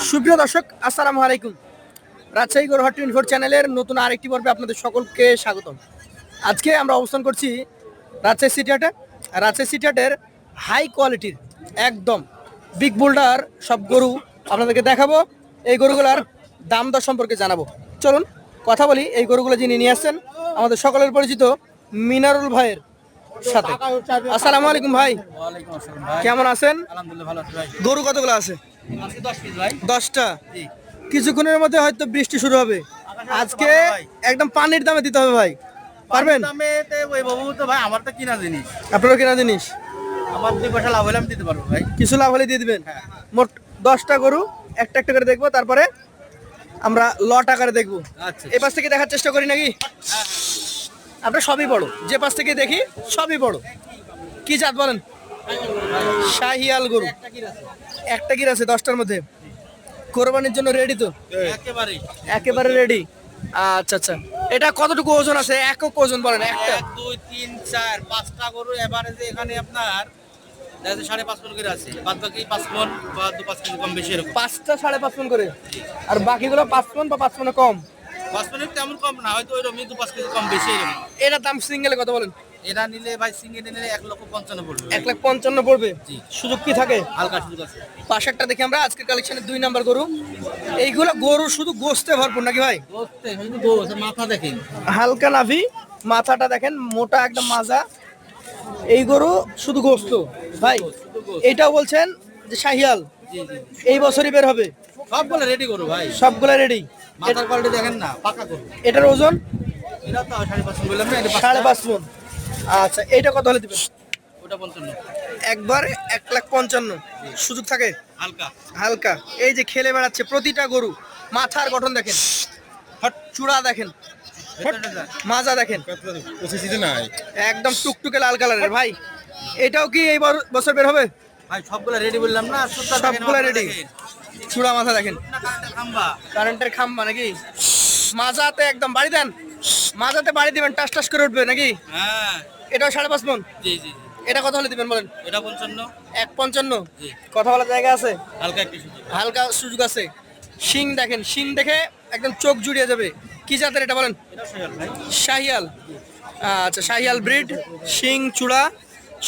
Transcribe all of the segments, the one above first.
সুপ্রিয় দর্শক, আসসালামু আলাইকুম। রাজশাহী গরুহাট 24 চ্যানেলের নতুন আরেকটি পর্বে আপনাদের সকলকে স্বাগতম। আজকে আমরা অবস্থান করছি রাজশাহী সিটি হাটে। রাজশাহী সিটি হাটের হাই কোয়ালিটির একদম বিগ বোল্ডার সব গরু আপনাদেরকে দেখাবো। এই গরুগুলার দাম দর সম্পর্কে জানাবো। চলুন কথা বলি এই গরুগুলো যিনি নিয়ে আসছেন আমাদের সকলের পরিচিত মিনারুল ভাইয়ের সাথে। আসসালামু আলাইকুম ভাই, ওয়ালাইকুম আসসালাম ভাই। কেমন আছেন? আলহামদুলিল্লাহ ভালো আছি ভাই। গরু কতগুলো আছে? আজকে 10 পিস ভাই। 10টা। জি। কিছুক্ষণের মধ্যে হয়তো বৃষ্টি শুরু হবে, আজকে একদম পানির দামে দিতে হবে ভাই, পারবেন? দামেতে ওই বাবু তো ভাই আমার তো কিনা জিনিস। আপনারও কেনা জিনিস, আমার 2 পয়সা লাভ হলে আমি দিতে পারবো ভাই। কিছু লাভ হলে দিয়ে দিবেন। হ্যাঁ। মোট 10টা গরু একটা একটা করে দেখবো, তারপরে আমরা লট আকারে দেখবো। আচ্ছা। এই পাশ থেকে দেখার চেষ্টা করি নাকি? আমরা সবই বড়, যে পাশ থেকে দেখি সবই বড়। কি জাত বলেন? শাহিয়াল গরু। একটা গির আছে 10টার মধ্যে। কোরবানির জন্য রেডি তো? একেবারে একেবারে রেডি। আচ্ছা আচ্ছা, এটা কতটুকু ওজন আছে? একক ওজন বলেন একটা। 1 2 3 4 5টা গরু এভারেজে এখানে আপনার দেখা যায় 5.5 মণ করে আছে। বাদ বাকি 5 মণ বা 2-5 কেজি কম বেশি এরকম। 5টা 5.5 মণ করে, আর বাকিগুলো 5 মণ বা 5 মণে কম। 5 মণের তেমন কম না, হয়তো ওইরকম 2-5 কেজি কম বেশি এরকম। এটার দাম সিঙ্গেলে কত বলেন? এটা নিলে ভাই সিঙ্গেল নিলে 1,55,000 পড়বে। 1,55,000 পড়বে। জি। সুযোগ কি থাকে? হালকা সুযোগ আছে। পাশেরটা দেখি আমরা আজকের কালেকশনের 2 নাম্বার গরু। এইগুলো গরু শুধু গোস্তে ভরপুর নাকি ভাই? গোস্তে শুধু গোস্ত, মাথা দেখেন। হালকা নাভি, মাথাটা দেখেন মোটা একদম মাজা। এই গরু শুধু গোস্ত ভাই। এইটাও বলছেন যে শাহিয়াল জি জি। এই বছরই বের হবে? সবগুলো রেডি করো ভাই। সবগুলা রেডি। মাথার কোয়ালিটি দেখেন না, পাকা করো। এটার ওজন এটা তো 5.5 বললাম না, এটা 5.5 মণ। আচ্ছা, এইটা কত হলে দিবেন? ওটা 55 একবার 1,55,000। সুযোগ থাকে হালকা। হালকা। এই যে খেলে বেড়াচ্ছে প্রতিটা গরু, মাথার গঠন দেখেন, হট চূড়া দেখেন, হট মাজা দেখেন, একদম টুকটুকে লাল কালারের ভাই। এটাও কি এই বছর বের হবে? ভাই সবগুলো রেডি বললাম না, সুতা দেখেন, সবগুলা মাথা রেডি। দেখেন। চূড়া মাথা দেখেন, না কারেন্টের খাম্বা। কারেন্টের খাম্বা নাকি? মাজাতে একদম বাড়ি দেন, মাজাতে বাড়ি দিবেন, টাস টাস করে উঠবে নাকি? হ্যাঁ। এটাও 5.5 মণ। জি জি জি। এটা কত হলে দিবেন বলেন? এটা 55। 1,55,000। জি। কথা বলার জায়গা আছে, হালকা একটু সুযোগ। হালকা সুযোগ আছে। শিং দেখেন, শিং দেখে একদম চোখ জুড়িয়ে যাবে। কি জাতের এটা বলেন? এটা শাহিওয়াল ভাই। শাহিয়াল। আচ্ছা, শাহিয়াল ব্রিড, শিং চূড়া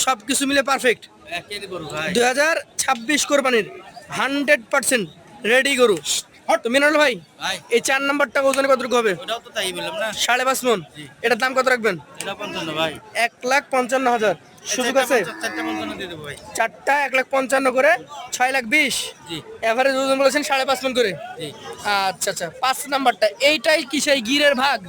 সব কিছু মিলে পারফেক্ট। 1 কেজি গরু ভাই। 2026 কোরবানির 100% রেডি গরু। তো মিনারুল ভাই, ভাই এই 4 নাম্বারটা ওজনে কতটুকু হবে? ওটাও তো তাই বললাম না। 5.5 মণ। জি। এটার দাম কত রাখবেন? এটা 55 ভাই। 1,55,000। সুযোগ আছে? 4.55 দিয়ে দেবো ভাই। চারটা 1,55,000 করে, 6,20,000। জি এভারেজ ওজন বলেছেন 5.5 মণ করে। জি। আচ্ছা আচ্ছা, 5 নাম্বারটা এইটাই কি সেই গিরের ভাগ?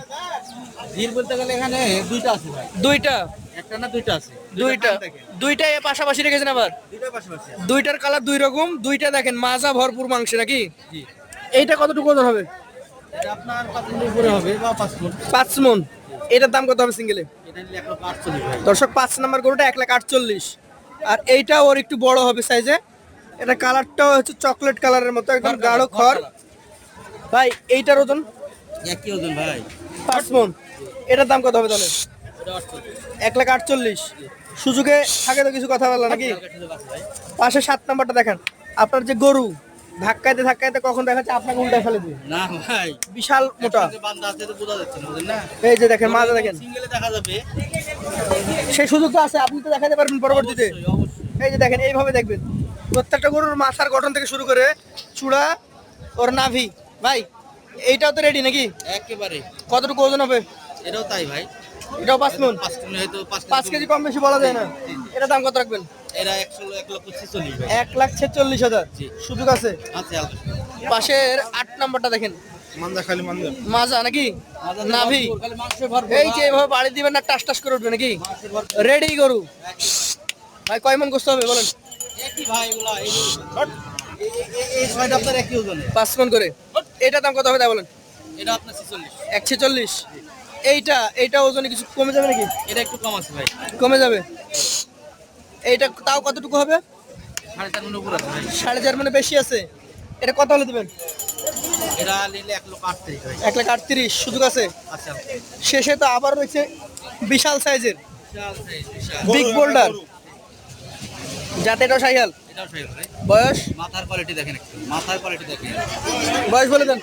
ধীর বলতে গেলে এখানে দুইটা আছে ভাই। দুইটা একটা না দুইটা আছে। দুইটা কান দেখেন। দুইটাই পাশাপাশি রেখেছেন আবার? দুইটা পাশাপাশি আছে। দুইটার কালার দুই রকম, দুইটা দেখেন মাজা ভরপুর মাংস নাকি? জি। এইটা কতটুকু ওজন হবে? এটা আপনার 5 মণ উপরে হবে বা 5 মণ। 5 মণ। এটার দাম কত হবে সিঙ্গেলে? এটা নিলে 1.48 ভাই। দর্শক, 5 নাম্বার গরুটা 1,48,000। আর এইটা ওর একটু বড় হবে সাইজে। এটা কালারটাও হচ্ছে চকলেট কালারের মতো, একদম গাঢ় খড়। ভাই এইটার ওজন একই ওজন ভাই। 5 মণ। এটার দাম কত হবে তাহলে? এটা 48। 1,48,000। সুযোগে থাকে তো কিছু কথা বললা নাকি? হালকা সুযোগ আছে ভাই। পাশে 7 নাম্বারটা দেখেন। আপনার যে গরু ধাক্কাইতে ধাক্কাইতে কখন দেখা যাচ্ছে আপনাকে উল্টায় ফেলে দিবে। না ভাই। বিশাল মোটা। যে বান্দা আছে তো বোঝা যাচ্ছে না, বুঝেন না? এই যে দেখেন মাজা দেখেন, সিঙ্গেলে দেখা যাবে। সেই সুযোগটা আছে, আপনি তো দেখাতে পারবেন পরবর্তীতে। অবশ্যই, অবশ্যই। এই যে দেখেন এইভাবে দেখবেন প্রত্যেকটা গরুর মাথার গঠন থেকে শুরু করে চূড়া, ওর নাভি। ভাই এইটাও তো রেডি নাকি? একেবারে। কতটুকু ওজন হবে? এটাও তাই ভাই। এটাও 5 মণ। 5 মণ হয়তো 5 কেজি কম বেশি বলা যায় না। এটা দাম কত রাখবেন? এরা 1,46,000 ভাই। 1,46,000। জি। সুযোগ আছে। আছে হালকা সুযোগ। পাশের 8 নাম্বারটা দেখেন, মান্দা খালি মান্দা। মাজা নাকি? নাভি। খালি মাংসে ভরপুর। এই যে এইভাবে বাড়ি দিবেন না, টাস টাস করে উঠবে নাকি? রেডি গরু। ভাই কয় মণ গোস্ত হবে বলেন? একই ভাই এগুলা এই ছয়টা আপনার একই ওজনে। 5 মণ করে। এটা দাম কত হবে তাই বলেন? এটা আপনার 46। 146। এইটা ওজনে কিছু কমে যাবে নাকি? এটা একটু কম আছে ভাই। কমে যাবে। এইটা তাও কতটুকু হবে? 4.5 মণ উপর আছে ভাই। 4.5 মানে বেশি আছে। এটা কত হলে দিবেন? এরা নিলে 1,38,000 ভাই। 1,38,000। সুযোগ আছে। আচ্ছা। শেষে তো আবার রয়েছে বিশাল সাইজের বিশাল সাইজ, বিশাল। Big boulder. যাতে এটাও শাহিয়াল। এটাও শাহিওয়াল ভাই। বয়স মাথার কোয়ালিটি দেখেন একটু, মাথার কোয়ালিটি দেখেন। বয়স বলে দেন।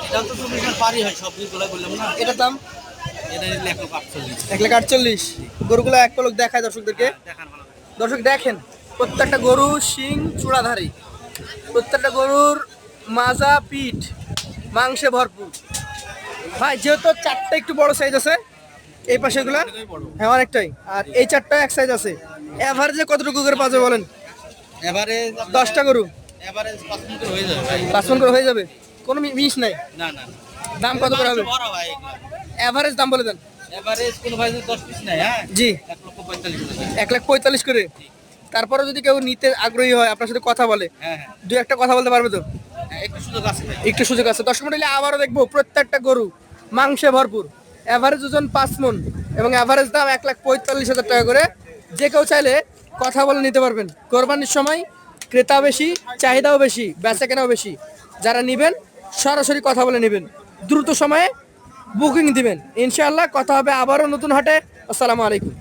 এটা তো 24 মাস পারই হয়, সব গুলো বললাম না। এটার দাম এটা নিলে 1,48,000। 1,48,000। গরুগুলো এক পলক দেখায় দর্শকদেরকে। দেখান ভালো করে। দর্শক দেখেন প্রত্যেকটা গরু শিং চূড়াধারী, প্রত্যেকটা গরুর মাজা পিঠ মাংসে ভরপুর। ভাই যেহেতু চারটা একটু বড় সাইজ আছে এই পাশে এগুলা, হ্যাঁ অনেকটাই, আর এই চারটা এক সাইজ আছে। এভারেজে কতটুকু করে পাওয়া যাবে বলেন? এভারেজ 10টা গরু এভারেজ 5 মণ করে হয়ে যাবে ভাই। 5 মণ করে হয়ে যাবে, কোনো মিস নাই। না না না। দাম কত করে হবে? বড় ভাই এগুলা। এভারেজ দাম বলে দেন। এভারেজ কোন ভাই যদি 10 পিস নেয়, হ্যাঁ জি 1,45,000। 1,45,000 করে। তারপরে যদি কেউ নিতে আগ্রহী হয় আপনার সাথে কথা বলে, হ্যাঁ হ্যাঁ দু একটা কথা বলতে পারবে তো? হ্যাঁ, একটু সুযোগ আছে ভাই। একটু সুযোগ আছে। 10 মিনিট আবারও দেখবো প্রত্যেকটা গরু মাংসে ভরপুর, এভারেজ ওজন 5 মণ এবং এভারেজ দাম 1,45,000 টাকা করে। যে কেউ চাইলে কথা বলে নিতে পারবেন। কোরবানির সময় ক্রেতা বেশি, চাহিদাও বেশি, বেচা কেনাও বেশি। যারা নেবেন সরাসরি কথা বলে নেবেন, দ্রুত সময়ে বুকিং দিবেন। ইনশাআল্লাহ কথা হবে আবারও নতুন হাটে। আসসালামু আলাইকুম।